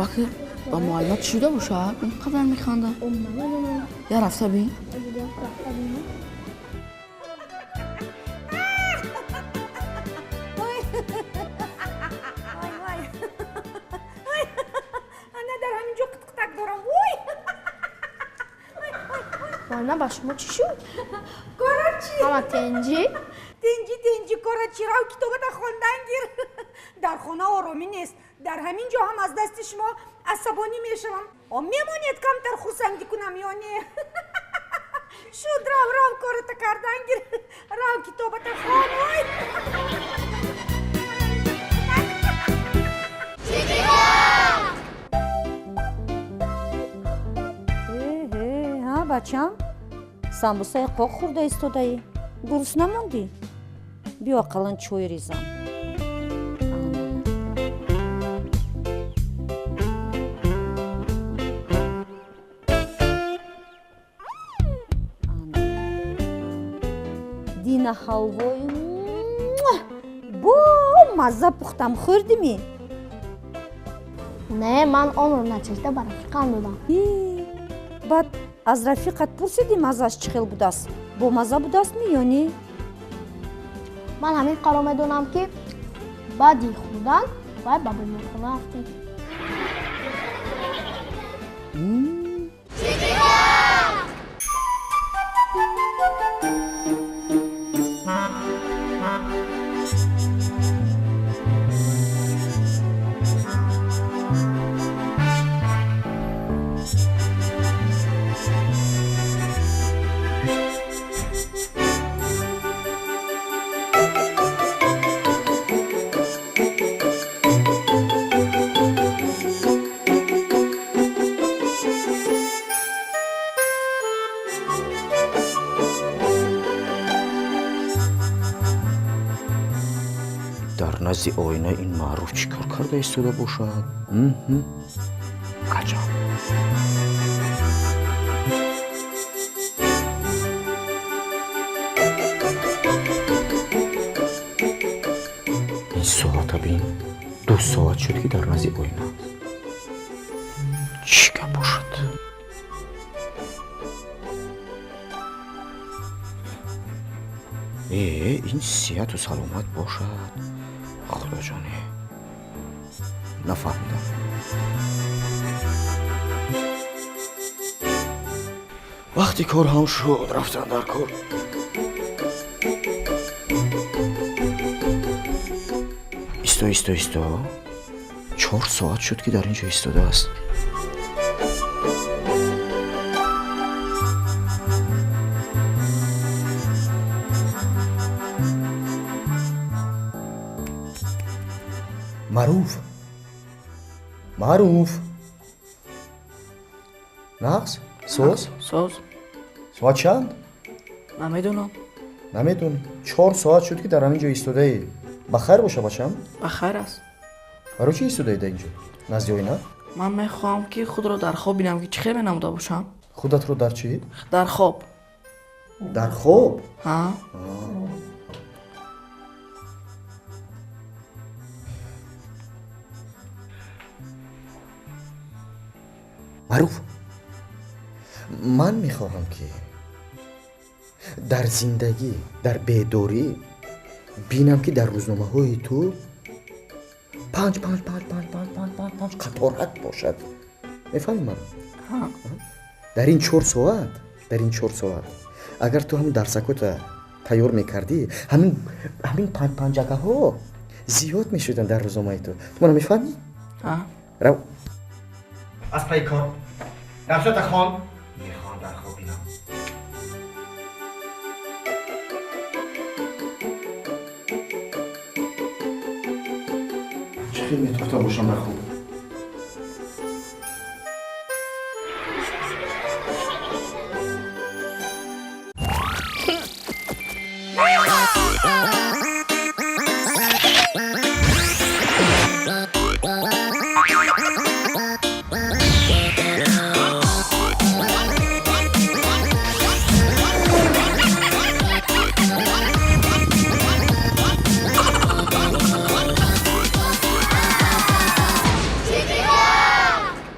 Bakır, با معلومات شده باشه اینقدر میخنده یا رفته بین نه در همینجا قطق دارم نه با شما چی شد؟ کاراچی اما تنجی؟ تنجی کاراچی راو کتابه در خواندن گیر در خانه آرامی نیست در همین جا هم از دست شما عصبانی میشم میمونید کمتر خرسندی کنم یعنی شد راو کارت کردن گیر راو کتابه در خانه ها بچم سامبوسای قوق خورده ایستادایی گروس نموندی بیا قلن چوی ریزم دینه حلوای با مزه پختم خوردیمی نه من اون رو نچشته با رفیقم دادم بعد از رفیقت پرسیدی مزهش چه خیل بوده است با مزه بوده است میانی من همین قرار میدونم که بعدی خوردن باید با بیمارخونه رفتیم در نزد آینه این معروف چی کار کرده ایستاده باشد؟ عجب این ساعت بین 2 ساعت شد که در نزد آینه چی که باشد؟ این صحت و سلامت باشد خدا جانه نفهمیدم وقتی کار هم شد رفتن در کار ایستا 4 ساعت شد که در اینجا ایستاده است معروف نقص سوز ساعت چند؟ نمیدونی 4 ساعت شد که در همینجا ایستاده ای بخیر باشه بچم بخیر است برای چی ایستاده ای در اینجا نزد آینه من میخوام که خود رو در خواب بینم که چه خیلی نموده باشم خودت رو در چی؟ در خواب در خواب؟ ها معروف من میخواهم که در زندگی در بیداری بینم که در روزنامه های تو پنج قطارت باشد. میفهمی من؟ در این 4 ساعت اگر تو همین درسکوت تیار میکردی همین پنجگه ها زیاد میشدن در روزنامه تو منو میفهمی؟ رو از پای کار رفشت خان میخوام در خواب بینم. چه خیلی میتوفتم باشم در خواب.